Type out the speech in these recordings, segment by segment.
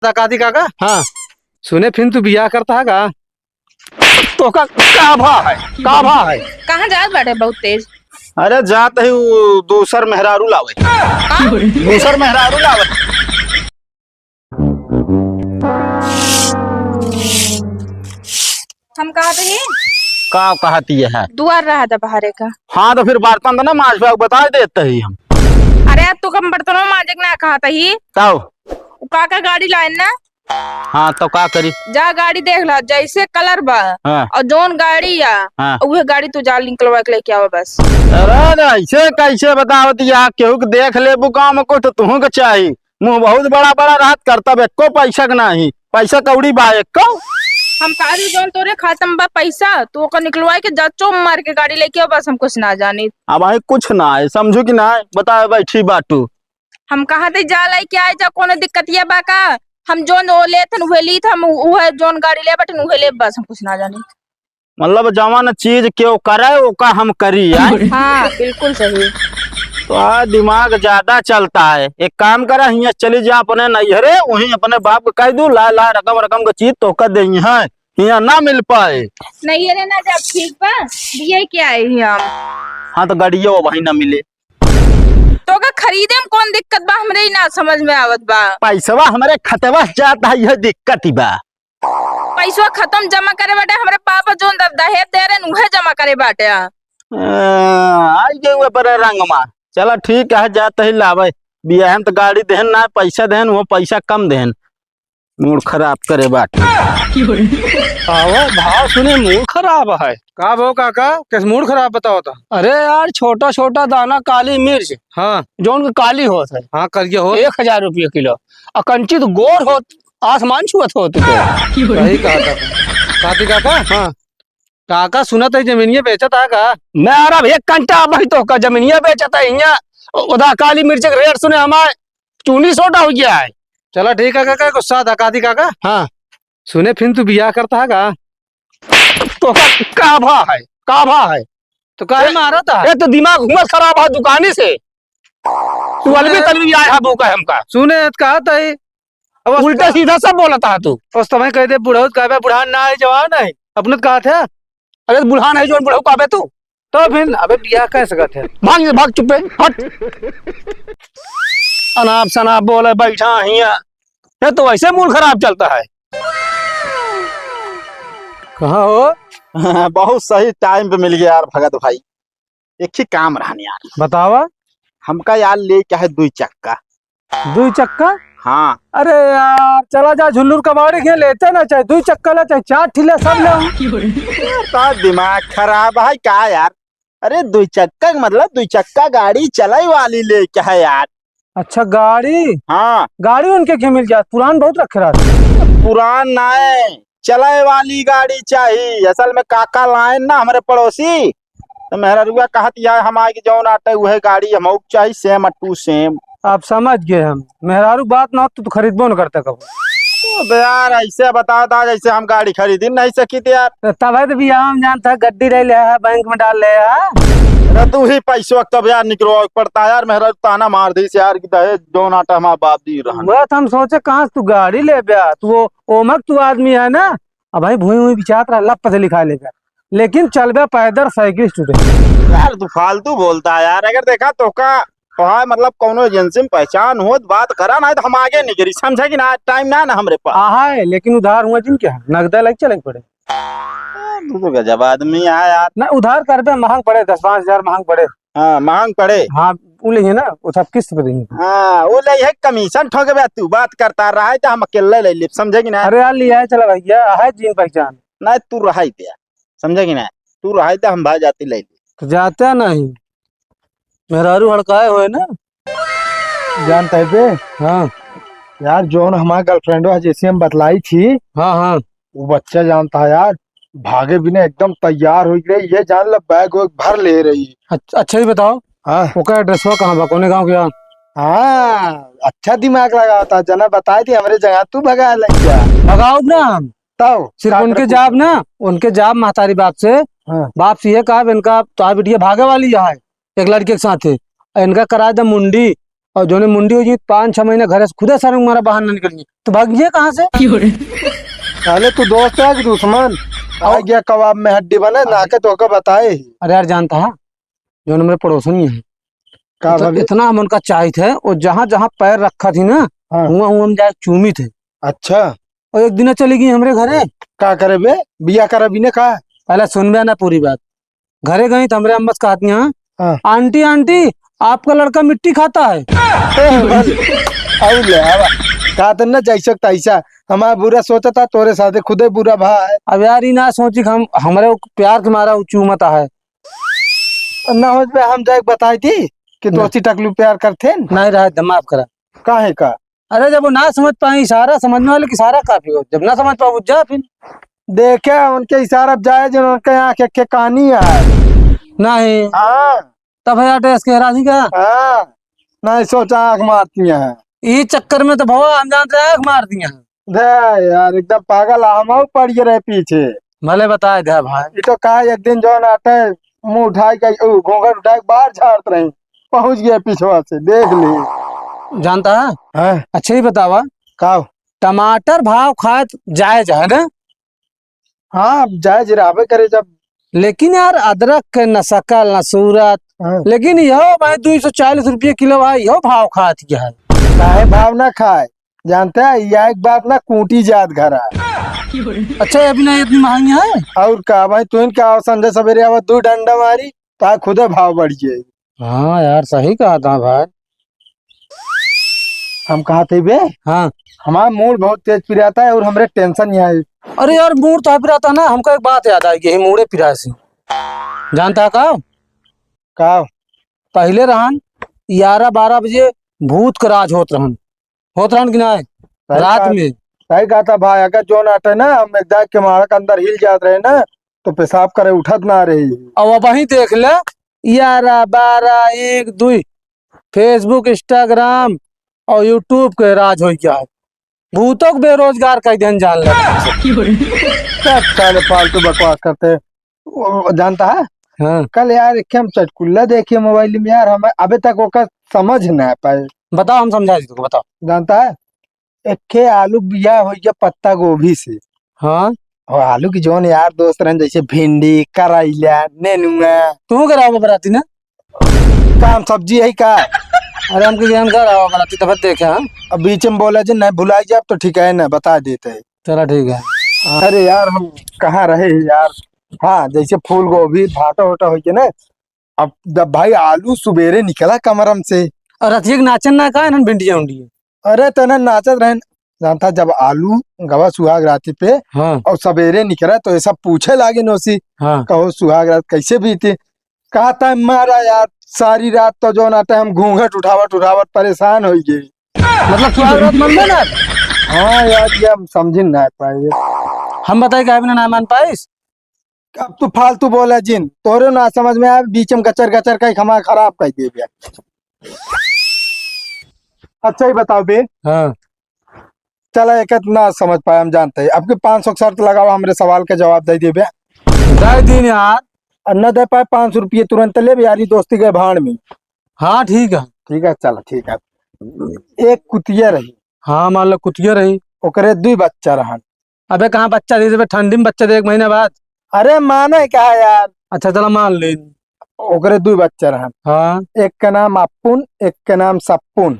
काती काका। हाँ सुने फिर तू बियाह करता है का? तो का भा है, का भा है। कहाँ जात बाटे बहुत तेज? अरे जात है वो दूसर मेहरारू लावे, दूसर मेहरारू लावे। हम कहा थे का कहती है? दुआर रहा था बहारे का। हाँ तो फिर बर्तन तो ना माज बता देते ही हम। अरे यार तू कम बर्तनों मांजे ना कहा था ही तब काका गाड़ी लाए ना। हाँ तो का करी? जा गाड़ी देख ला जैसे कलर बा। हाँ। और जोन गाड़ी या हाँ। वह गाड़ी तू जा निकलवा के लेके आवा बस। अरे ऐसे कैसे बतावत या केहू के देख ले बुका में को तो तुहू के चाहिए। मुंह बहुत बड़ा बड़ा रात करता एको पैसा के नहीं, पैसा कौड़ी बा एको। हम कारी जोन तोरे खातम बा पैसा तू ओकर निकलवाए के जा चो मार के गाड़ी लेके आवा बस। हम कुछ ना जानी। अब आई कुछ ना है, समझू कि ना बता बैठी बाटू। हम कहा थे जा लाई के आए जा कोनो दिक्कतिया बा का? हम जोन ओ ले थन उहे ली हम उहे जोन गाड़ी ले बटन उहे ले बस। हम कुछ ना जानी। मतलब जवान चीज क्यों करे ओका हम करी है। हाँ बिल्कुल सही। तो दिमाग ज्यादा चलता है। एक काम करा हियाँ चली जा अपने नैहरे, वहीं अपने बाप को कह दू ला ला रकम रकम का चीज तो कर दे है, यहाँ ना मिल पाए। नहीं अरे ना जब ठीक बा दिए क्या है हम। हाँ तो गाड़िया वही ना मिले तो का खरीदे में कौन दिक्कत बा? हमरे ही ना समझ में आवत बा। पैसवा हमारे खतवा जाता है, यह दिक्कत ही बा। पैसा खत्म जमा करे बाटे हमारे पापा जोन दहेज दे रहे उहे जमा करे बाटे। आई गए पर रंग मा। चला ठीक है जाते ही लावे। बियाह तो गाड़ी देहन ना पैसा देहन, वो पैसा कम देहन। मूड खराब करे बाटे। आवा भाव सुने मूड खराब है का भो काका? कैसे मूड खराब बताओ था? अरे यार छोटा छोटा दाना काली मिर्च हाँ जोन की काली होत है, हाँ करिए हो 1000 रुपये किलो। अकंचित गोर होत आसमान छुअत होते। सही कहा था काती काका। हाँ काका सुना था जमीनिया बेचत है का? मैं अरब एक घंटा भाई तो का जमीनिया बेचता है यहाँ। उदा काली मिर्च के रेट सुने हमारे चूनी सोटा हो गया है। चला ठीक है काका, गुस्सा था काती काका। हाँ सुने फिर तू बियाह करता है का? तो का भा है, का भा है। तो काहे मारा था? ये तो दिमाग हुआ खराब है दुकानी से। तू अलवी तलवी आया है बोका हमका। सुने कहा था ही उल्टा सीधा सब बोलता है तू। उस समय कह दे बुढ़ाऊ कहबे बुढ़ान ना है जवान है अपने तो कहा था। अरे बुढ़ान है जो बुढ़ऊ काबे तू। तो फिर अबे बियाह कैसे सकत है? भाग भाग चुपे हट। अनाप शनाप बोले बैठा हिया, ये तो वैसे मूड खराब चलता है। कहाँ हो? बहुत सही टाइम पे मिल गया यार भगत भाई। एक ही काम रहने यार, बतावा। हमका यार ले क्या है 2 चक्का। 2 चक्का? हाँ अरे यार चला जा झुल्लूर कबाड़ी के लेते ना, चाहे 2 चक्का ला चाहे 4 ठिले सब ले। तो दिमाग खराब है क्या यार? अरे 2 चक्का मतलब 2 चक्का गाड़ी चलाई वाली ले क्या है यार। अच्छा गाड़ी? हाँ गाड़ी उनके क्या मिल जाए? पुरान बहुत रखे रहा। पुरान ना है, चलाए वाली गाड़ी चाहिए। असल में काका लाए ना हमारे पड़ोसी, तो मेहरा रुआ कहत यार हमारे जौन आटे वह गाड़ी हम चाहिए सेम टू सेम। आप समझ गए हम मेहरारू बात ना तो खरीदबो न करते कब। तो यार ऐसे बता था जैसे हम गाड़ी खरीदी नहीं सकी थे यार। तब है तो बियाह हम जानता गड्डी रह ले बैंक में डाल ले। अरे तू ही पैसों कब यार निकलो पड़ता यार। मेहरा ताना मार दी यार कि दहेज जौन आटा हमारा बाप दी रहा। बस हम सोचे कहाँ से तू गाड़ी ले बया, तू ओमक तू आदमी है ना। अब भाई भूई हुई बिचात रहा लप से लिखा लेगा, लेकिन चल बे पैदल साइकिल स्टूडेंट। यार तू फालतू बोलता है यार। अगर देखा तो का वहाँ मतलब कोनो एजेंसी में पहचान हो बात करा ना तो हम आगे नहीं करी, समझा कि ना। टाइम ना ना हमारे पास है लेकिन उधार हुआ जिन क्या नगदा लग चले पड़े। तू तो गजब आदमी है यार। ना उधार कर बे महंग पड़े 10-5 हजार महंग पड़े। हाँ महंग पड़े। हाँ वो लेंगे ना वो सब किस्त पे देंगे। हाँ वो ले है कमीशन ठोके बे। तू बात करता रहा है तो हम अकेले ले ली, समझे कि ना। अरे यार लिया है चला भैया है जीन पहचान। ना तू रहा ही दिया, समझे कि ना। तू रहा तो हम भाई जाती ले ली। तो जाते नहीं मेहरारू हड़काए हुए ना जानता है बे हाँ यार, जोन हमारा गर्लफ्रेंड जैसे हम बतलाई थी हाँ हाँ वो बच्चा जानता है यार, भागे बिना एकदम तैयार हो गई। ये जान लो बैग वैग भर ले रही। अच्छा ही बताओ हाँ वो क्या एड्रेस हुआ कहाँ कोने गाँव क्या? हाँ अच्छा दिमाग लगा था जना बताई थी हमारे जगह तू भगा लग गया। भगाओ ना हम तब सिर्फ उनके जाब ना उनके जाब महतारी बाप से। हाँ। बाप से ये कहा इनका तो बिटिया भागे वाली है एक लड़के के साथ है, इनका करा दे मुंडी और जो ने मुंडी हो जी 5-6 महीने घर से खुदे सर मारा बाहर न निकल तो भागिए कहाँ से? पहले तू दोस्त है कि दुश्मन? आ गया कबाब में हड्डी बने ना के तो बताए ही। अरे यार जानता है जो न मेरे पड़ोसन ही है का तो भाभी? इतना हम उनका चाय थे और जहाँ जहाँ पैर रखा थी ना हाँ। वहाँ हम जाए चूमी थे। अच्छा और एक दिन चली गई हमरे घरे। का करे बे? बिया कर अभी ने कहा? पहले सुनबे ना पूरी बात। घरे गई तो हमरे अम्मा से कहती हैं हाँ। आंटी आंटी आपका लड़का मिट्टी खाता है। और ले आवा कहा तो ना जैसा तैसा हमारा बुरा सोचा था तोरे साथे खुदे बुरा भा है। अब यार ही ना सोची कि हम हमारे प्यार के मारा चूमता है। ना हो पे हम जाके बताई थी कि दोस्ती टकलू प्यार करते न? नहीं रहा दिमाग करा। काहे का? अरे जब वो ना समझ पाए इशारा समझने वाले की इशारा काफी हो, जब ना समझ पाओ जा फिर। देखे उनके इशारा जाए जो उनके आँख के कहानी है। नहीं हाँ तब है टेस्ट के राजी का हाँ नहीं सोचा आँख मारती है। इस चक्कर में तो भवा हम जानते हैं आँख मार दिया। दे यार एकदम पागल हम पड़ गए रहे पीछे। भले बताए दे भाई। ये तो कहा एक दिन जो नाटे मुंह उठाई के घूंघट उठाई के बाहर झाड़ते रहे पहुंच गए पिछवा से देख ले। जानता है हाँ अच्छा ही बतावा का? टमाटर भाव खाए जायज है ना, हाँ जाए जिराबे करे जब। लेकिन यार अदरक के न शकल न सूरत। हाँ। लेकिन यहो भाई 240 रुपये किलो भाई यहो भाव खात गया है। काहे भाव ना खाए जानते है यह एक बात ना कूटी जात घर है। अच्छा अभी ना इतनी महंगी है। और का भाई तू क्या संजय सवेरे आवा 2 डंडा मारी ता खुदे भाव बढ़ गए। हाँ यार सही कहा था भाई। हम कहा थे बे हाँ हमारा मूड बहुत तेज पिराता है और हमरे टेंशन यहाँ है। अरे यार मूड तो फिर आता ना हमको एक बात याद आई यही मूडे फिरा से। जानता है का का? पहले रहन 11-12 बजे भूत का राज होत रहन कि ना रात में। सही कहा था भाई अगर जो नाटे ना हम देख के हमारा के अंदर हिल जात रहे ना तो पेशाब करे उठत ना रही। और वही देख ले 11-12-1-2 फेसबुक इंस्टाग्राम और यूट्यूब के राज हो गया है। भूतों को बेरोजगार का ध्यान जान ले। साले फालतू बकवास करते। जानता है हाँ कल यार एक हम चटकुल्ला देखे मोबाइल में यार हमें अभी तक वो समझ ना पाए। बताओ हम समझा दी तुमको बताओ। जानता है एक आलू बिया हो गया पत्ता गोभी से। हाँ और आलू की जोन यार दोस्त रहन जैसे भिंडी करेला नेनुआ। तू कराओ बराती ना काम सब्जी है का? अरे हमको ज्ञान कर आओ बराती तब देखे। हाँ अब बीच में बोला जी नहीं भुला जाए तो ठीक है ना बता देते है। चलो ठीक है। अरे यार हम कहाँ रहे यार। हाँ जैसे फूल गोभी भाटा वोटा हो के ना अब जब भाई आलू सुबेरे निकला कमरम से। और रतिया के नाचन ना का है भिंडिया उंडी। अरे तना नाचत रहे जानता जब आलू गवा सुहाग राती पे हाँ और सवेरे निकला तो ऐसा पूछे लागे नौसी हाँ कहो सुहाग रात कैसे बीती। कहा था मारा यार सारी रात तो जो नाटे हम घूंघट उठावट परेशान हो गए। मतलब सुहाग रात मन में ना। हाँ यार ये हम समझ ना पाए। हम बताए कि ना मान पाइस। अब तू फालतू बोला जिन तोरे ना समझ में आया बीच में गचर का खमा खराब कर दे गया। अच्छा ही बताओ बे। हाँ चला एक ना समझ पाए हम जानते हैं अब 500 शर्त लगाओ हमरे सवाल का जवाब दे दे दे दिन यार। और न दे पाए 500 रुपये तुरंत ले यारी दोस्ती के भाड़ में। हाँ ठीक है। ठीक है चलो ठीक है। एक कुतिया रही। हाँ मान लो कुतिया रही। ओकरे 2 बच्चा रहन। अबे कहाँ बच्चा दे देबे ठंडी में बच्चा दे 1 महीने बाद। अरे माने क्या है यार। अच्छा चलो मान ले। ओकरे 2 बच्चा रहन। हाँ एक का नाम अपुन एक का नाम सप्पुन।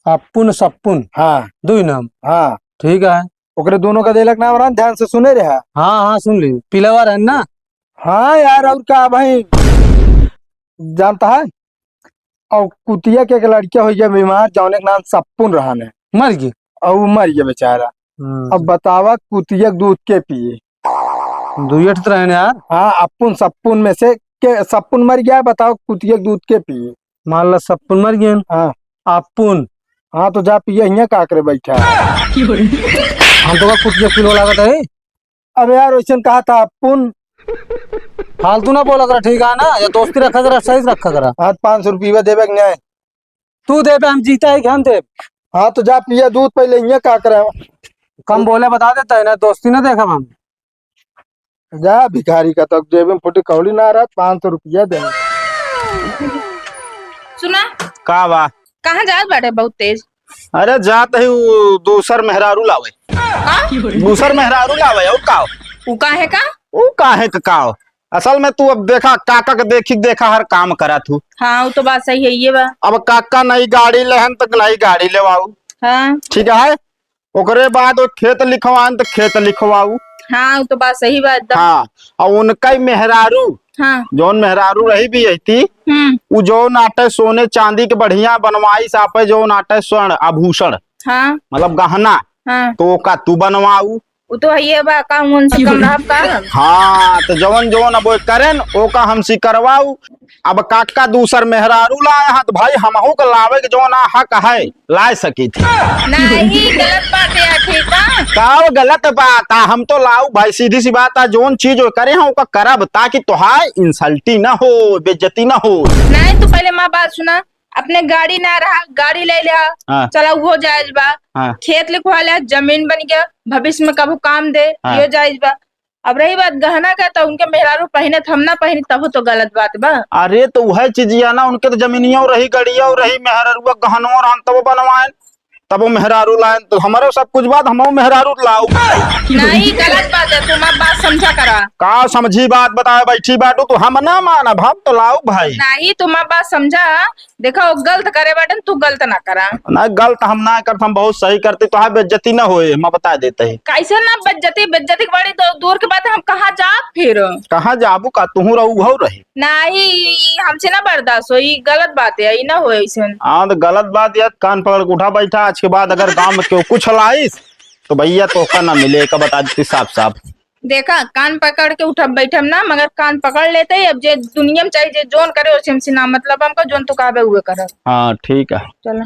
अपुन सप्पुन हाँ 2 नाम। हाँ ठीक है। ओकरे दोनों का देलक नाम रहन ध्यान से सुने रहा। हाँ हाँ सुन ली पिलावर है ना। हाँ यार और क्या भाई जानता है और कुतिया के एक लड़किया हो गया बीमार जौने का नाम सप्पुन रहन है मर गई। और वो मर गया बेचारा। अब बतावा कुतिया दूध के पिए। 2 रहने यार। हाँ अपुन सप्पुन में से के सप्पुन मर गया बताओ कुतिया दूध के पिए। मान लो सप्पुन मर गए। हाँ अपुन। हाँ तो जा पिए यहाँ का करे बैठा है। हम तो कुतिया किलो लागत है। अब यार वैसे कहा था अपुन फालतू ना बोला करा ठीक है ना या दोस्ती रखा करा सही रखा करा। हाँ 500 रुपये देवे न्याय। तू दे पे हम जीता है कि हम दे। हाँ तो जा पिया दूध पहले यहाँ का करे। कम बोले बता देता है ना दोस्ती ना देखा हम। जा भिखारी का तक जेब में फुटी कौड़ी ना रहा 500 रुपया दे। सुना का बा कहाँ जात बाटे बहुत तेज? अरे जात है वो दूसर मेहरारू लावे, दूसर मेहरारू लावे। और का उ काहे का? वो काहे का असल में तू अब देखा काका के देखा हर काम करा तू। हाँ वो तो बात सही है ये बा। अब काका नई गाड़ी लेहन तक नई गाड़ी लेवाऊ, हाँ ठीक है। ओकरे बाद वो खेत लिखवान तो खेत लिखवाऊ। हाँ वो तो बात सही बात एकदम। हाँ और उनका ही मेहरारू, हाँ जौन मेहरारू रही भी थी वो जो नाटे सोने चांदी के बढ़िया बनवाई सापे, जो नाटे स्वर्ण आभूषण हाँ मतलब गहना, हाँ तो का तू बनवाऊ। वो तो है ये बा का उनसे कम रहब का। हाँ तो जवन जवन अब वो करेन ओ का हमसी करवाऊ। अब काका दूसर मेहरारू लाए हैं तो भाई हमहू के लावे के जो ना हक है लाए सकी थी। नहीं गलत बात है ठीक है। का गलत बात है, हम तो लाऊ भाई, सीधी सी बात है। जोन चीज वो करे हैं ओका करब ताकि तुहार इंसल्टी ना हो, बेइज्जती ना हो। नहीं तू पहले माँ बात सुना, अपने गाड़ी ना रहा गाड़ी ले लिया, हाँ। चला वो जायज बा। हाँ। खेत लिखवा लिया, जमीन बन गया, भविष्य में कभी काम दे, हाँ। ये जायज बा। अब रही बात गहना का, तो उनके मेहरारू पहने हम ना पहने तब तो गलत बात बा। अरे तो वह चीजिया ना, उनके तो जमीनिया रही गड़िया रही मेहरारू गहनों और हम तब बनवाए तब वो मेहरारू लाए, तो हमारे सब कुछ बात हम मेहरारू लाऊ। नहीं गलत बात है, तुम अब बात समझा करा। का समझी बात बताए बैठी बाटू तो हम ना माना भाव तो लाऊ भाई। नहीं तुम अब बात समझा, देखो गलत करे बाटन तू गलत ना करा। ना गलत हम ना करते, हम बहुत सही करते, तो बेइज्जती ना होए मैं बता देते ही। कैसे ना बेइज्जती बेइज्जती बड़ी दूर की बात है, हम कहाँ जा फिर। कहाँ जाबू का तू रहू भाव रही। नहीं हमसे ना बर्दाश्त हो, ये गलत बात है, ये ना हो ऐसे। हाँ तो गलत बात यार, कान पकड़ के उठा बैठा। आज के बाद अगर गांव में क्यों कुछ लाइस तो भैया तो का ना मिले का बता देती साफ साफ। देखा कान पकड़ के उठब बैठब ना, मगर कान पकड़ लेते ही। अब जे दुनिया में चाहिए जोन करे उसे हमसे ना मतलब, हमको जोन तो कहबे हुए कर। हाँ ठीक है चलो।